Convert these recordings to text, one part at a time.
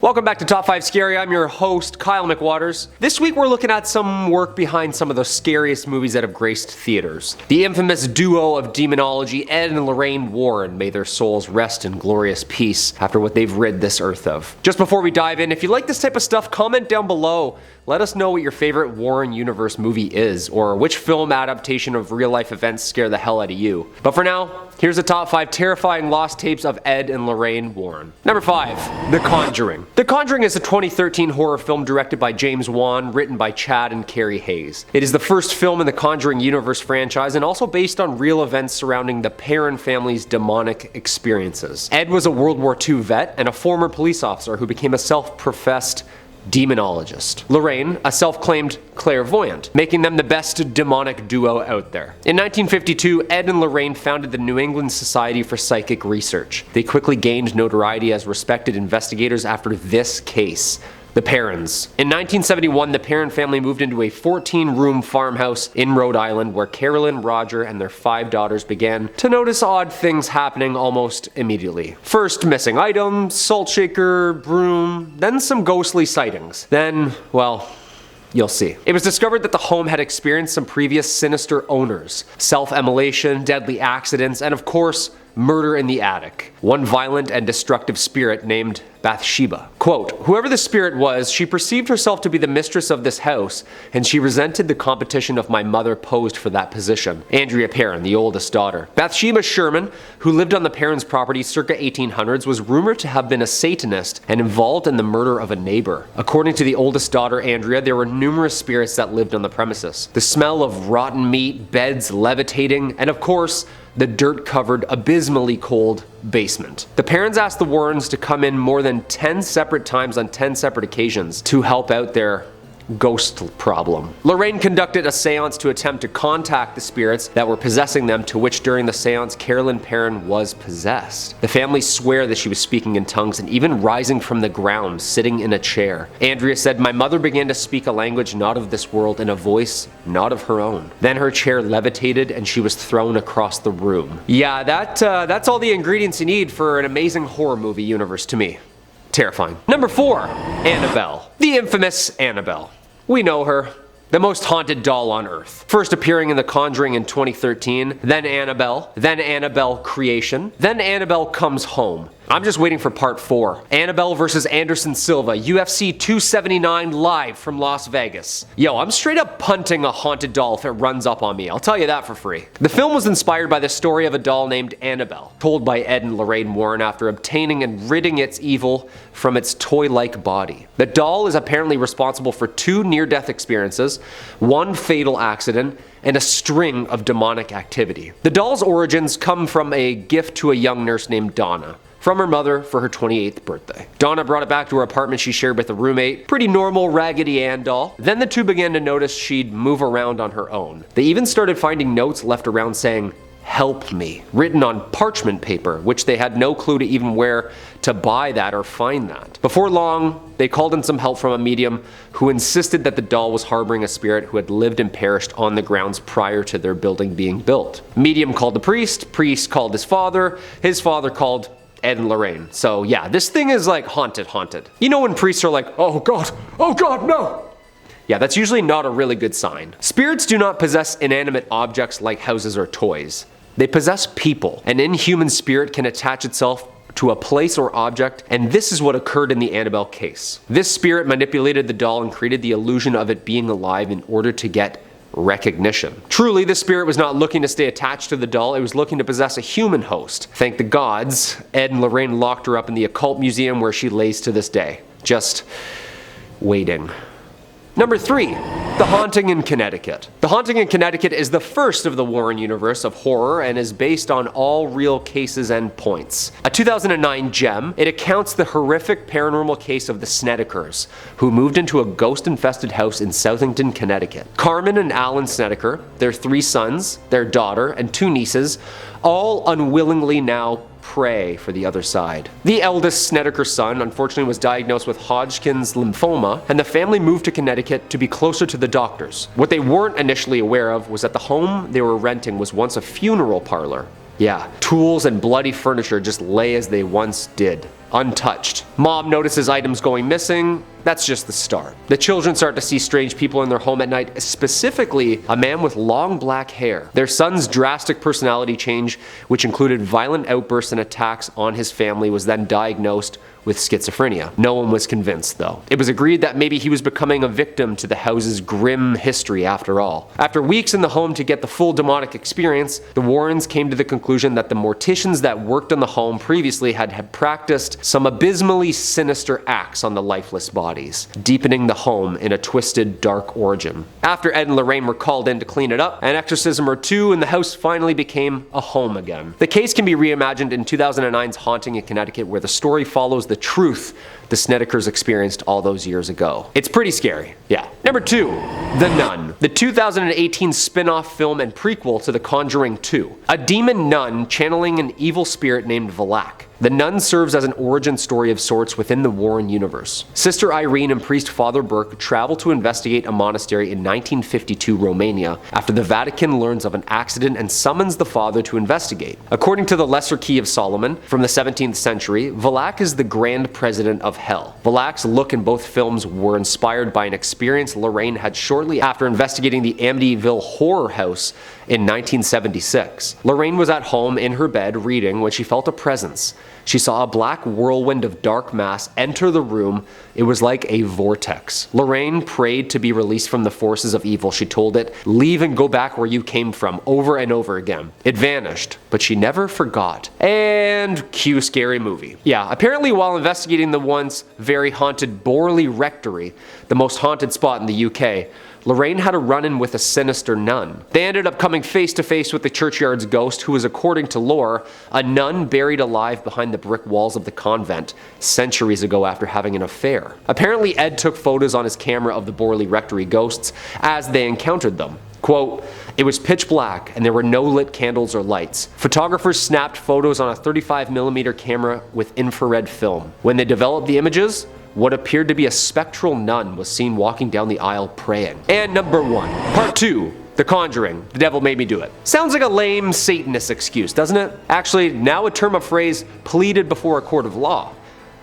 Welcome back to Top 5 Scary. I'm your host, Kyle McWaters. This week we're looking at some work behind some of the scariest movies that have graced theaters. The infamous duo of demonology, Ed and Lorraine Warren, may their souls rest in glorious peace after what they've rid this earth of. Just before we dive in, if you like this type of stuff, comment down below. Let us know what your favorite Warren Universe movie is, or which film adaptation of real-life events scare the hell out of you. But for now, here's the top 5 terrifying lost tapes of Ed and Lorraine Warren. Number 5. The Conjuring. The Conjuring is a 2013 horror film directed by James Wan, written by Chad and Carrie Hayes. It is the first film in the Conjuring Universe franchise and also based on real events surrounding the Perron family's demonic experiences. Ed was a World War II vet and a former police officer who became a self-professed demonologist. Lorraine, a self-claimed clairvoyant, making them the best demonic duo out there. In 1952, Ed and Lorraine founded the New England Society for Psychic Research. They quickly gained notoriety as respected investigators after this case. The Perrons. In 1971, the Perron family moved into a 14-room farmhouse in Rhode Island where Carolyn, Roger, and their 5 daughters began to notice odd things happening almost immediately. First, missing items, salt shaker, broom, then some ghostly sightings. Then, well, you'll see. It was discovered that the home had experienced some previous sinister owners, self-immolation, deadly accidents, and of course, murder in the attic. One violent and destructive spirit named Bathsheba. Quote, whoever the spirit was, she perceived herself to be the mistress of this house, and she resented the competition of my mother posed for that position. Andrea Perron, the oldest daughter. Bathsheba Sherman, who lived on the Perrons' property circa 1800s, was rumored to have been a Satanist and involved in the murder of a neighbor. According to the oldest daughter, Andrea, there were numerous spirits that lived on the premises. The smell of rotten meat, beds levitating, and of course, the dirt-covered, abysmally cold basement. The Perrons asked the Warrens to come in more than 10 separate times on 10 separate occasions to help out their ghost problem. Lorraine conducted a seance to attempt to contact the spirits that were possessing them, to which during the seance, Carolyn Perron was possessed. The family swear that she was speaking in tongues and even rising from the ground, sitting in a chair. Andrea said, my mother began to speak a language not of this world in a voice not of her own. Then her chair levitated and she was thrown across the room. Yeah, that's all the ingredients you need for an amazing horror movie universe to me. Terrifying. Number 4. Annabelle. The infamous Annabelle. We know her. The most haunted doll on Earth. First appearing in The Conjuring in 2013, then Annabelle Creation, then Annabelle Comes Home. I'm just waiting for part 4. Annabelle vs. Anderson Silva, UFC 279 live from Las Vegas. Yo, I'm straight up punting a haunted doll if it runs up on me, I'll tell you that for free. The film was inspired by the story of a doll named Annabelle, told by Ed and Lorraine Warren after obtaining and ridding its evil from its toy-like body. The doll is apparently responsible for 2 near-death experiences, 1 fatal accident, and a string of demonic activity. The doll's origins come from a gift to a young nurse named Donna from her mother for her 28th birthday. Donna brought it back to her apartment she shared with a roommate. Pretty normal Raggedy Ann doll. Then the two began to notice she'd move around on her own. They even started finding notes left around saying, help me, written on parchment paper, which they had no clue to even where to buy that or find that. Before long, they called in some help from a medium who insisted that the doll was harboring a spirit who had lived and perished on the grounds prior to their building being built. Medium called the priest called his father called Ed and Lorraine. So yeah, this thing is like haunted. You know when priests are like, oh God, no! Yeah, that's usually not a really good sign. Spirits do not possess inanimate objects like houses or toys. They possess people. An inhuman spirit can attach itself to a place or object, and this is what occurred in the Annabelle case. This spirit manipulated the doll and created the illusion of it being alive in order to get recognition. Truly, the spirit was not looking to stay attached to the doll, it was looking to possess a human host. Thank the gods, Ed and Lorraine locked her up in the occult museum where she lays to this day. Just waiting. Number 3. The Haunting in Connecticut. The Haunting in Connecticut is the first of the Warren universe of horror and is based on all real cases and points. A 2009 gem, it accounts the horrific paranormal case of the Snedekers, who moved into a ghost-infested house in Southington, Connecticut. Carmen and Alan Snedeker, their 3 sons, their daughter, and 2 nieces, all unwillingly now pray for the other side. The eldest Snedeker son unfortunately was diagnosed with Hodgkin's lymphoma, and the family moved to Connecticut to be closer to the doctors. What they weren't initially aware of was that the home they were renting was once a funeral parlor. Yeah, tools and bloody furniture just lay as they once did. untouched. Mom notices items going missing. That's just the start. The children start to see strange people in their home at night, specifically a man with long black hair. Their son's drastic personality change, which included violent outbursts and attacks on his family, was then diagnosed with schizophrenia. No one was convinced, though. It was agreed that maybe he was becoming a victim to the house's grim history after all. After weeks in the home to get the full demonic experience, the Warrens came to the conclusion that the morticians that worked on the home previously had practiced some abysmally sinister acts on the lifeless bodies, deepening the home in a twisted, dark origin. After Ed and Lorraine were called in to clean it up, an exorcism or two, and the house finally became a home again. The case can be reimagined in 2009's Haunting in Connecticut, where the story follows the truth the Snedekers experienced all those years ago. It's pretty scary, yeah. Number 2, The Nun, the 2018 spin-off film and prequel to The Conjuring 2. A demon nun channeling an evil spirit named Valak. The Nun serves as an origin story of sorts within the Warren universe. Sister Irene and priest Father Burke travel to investigate a monastery in 1952 Romania after the Vatican learns of an accident and summons the father to investigate. According to the Lesser Key of Solomon from the 17th century, Valak is the Grand President of Hell. Valak's look in both films were inspired by an experience Lorraine had shortly after investigating the Amityville horror house in 1976. Lorraine was at home in her bed reading when she felt a presence. She saw a black whirlwind of dark mass enter the room. It was like a vortex. Lorraine prayed to be released from the forces of evil. She told it, "Leave and go back where you came from," over and over again. It vanished, but she never forgot. And cue scary movie. Yeah, apparently while investigating the once very haunted Borley Rectory, the most haunted spot in the UK, Lorraine had a run-in with a sinister nun. They ended up coming face to face with the churchyard's ghost, who was, according to lore, a nun buried alive behind the brick walls of the convent centuries ago after having an affair. Apparently Ed took photos on his camera of the Borley Rectory ghosts as they encountered them. Quote, "It was pitch black and there were no lit candles or lights. Photographers snapped photos on a 35mm camera with infrared film. When they developed the images, what appeared to be a spectral nun was seen walking down the aisle praying." And number 1, Part 2, The Conjuring, The Devil Made Me Do It. Sounds like a lame Satanist excuse, doesn't it? Actually, now a term of phrase pleaded before a court of law.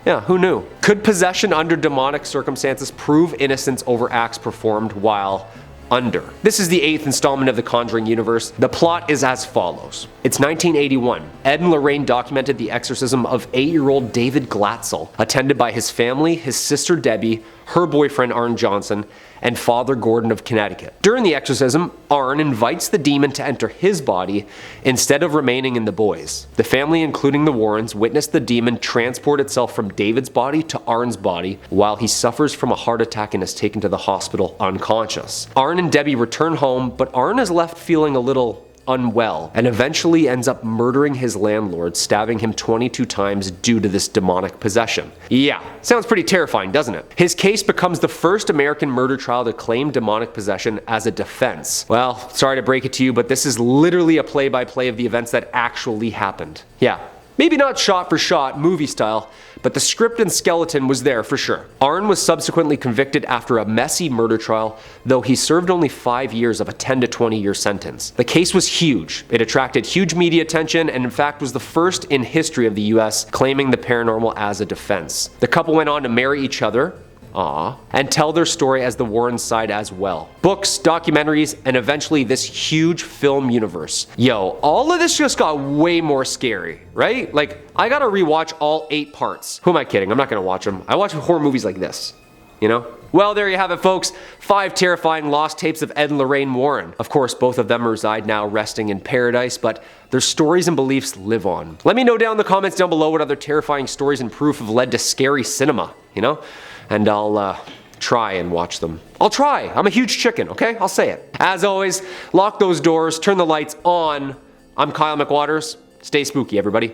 Yeah, who knew? Could possession under demonic circumstances prove innocence over acts performed while under? This is the 8th installment of the Conjuring universe. The plot is as follows. It's 1981. Ed and Lorraine documented the exorcism of 8-year-old David Glatzel, attended by his family, his sister Debbie, her boyfriend Arn Johnson, and Father Gordon of Connecticut. During the exorcism, Arn invites the demon to enter his body instead of remaining in the boy's. The family, including the Warrens, witnessed the demon transport itself from David's body to Arn's body while he suffers from a heart attack and is taken to the hospital unconscious. Arn and Debbie return home, but Arn is left feeling a little unwell and eventually ends up murdering his landlord, stabbing him 22 times due to this demonic possession. Yeah, sounds pretty terrifying, doesn't it? His case becomes the first American murder trial to claim demonic possession as a defense. Well, sorry to break it to you, but this is literally a play-by-play of the events that actually happened. Yeah. Maybe not shot for shot, movie style, but the script and skeleton was there for sure. Arn was subsequently convicted after a messy murder trial, though he served only 5 years of a 10 to 20 year sentence. The case was huge. It attracted huge media attention and in fact was the first in history of the US claiming the paranormal as a defense. The couple went on to marry each other, and tell their story as the Warren side as well. Books, documentaries, and eventually this huge film universe. Yo, all of this just got way more scary, right? Like, I gotta rewatch all 8 parts. Who am I kidding? I'm not gonna watch them. I watch horror movies like this, you know? Well, there you have it, folks. 5 terrifying lost tapes of Ed and Lorraine Warren. Of course, both of them reside now resting in paradise, but their stories and beliefs live on. Let me know down in the comments down below what other terrifying stories and proof have led to scary cinema, you know? And I'll try and watch them. I'll try. I'm a huge chicken, okay? I'll say it. As always, lock those doors, turn the lights on. I'm Kyle McWaters. Stay spooky, everybody.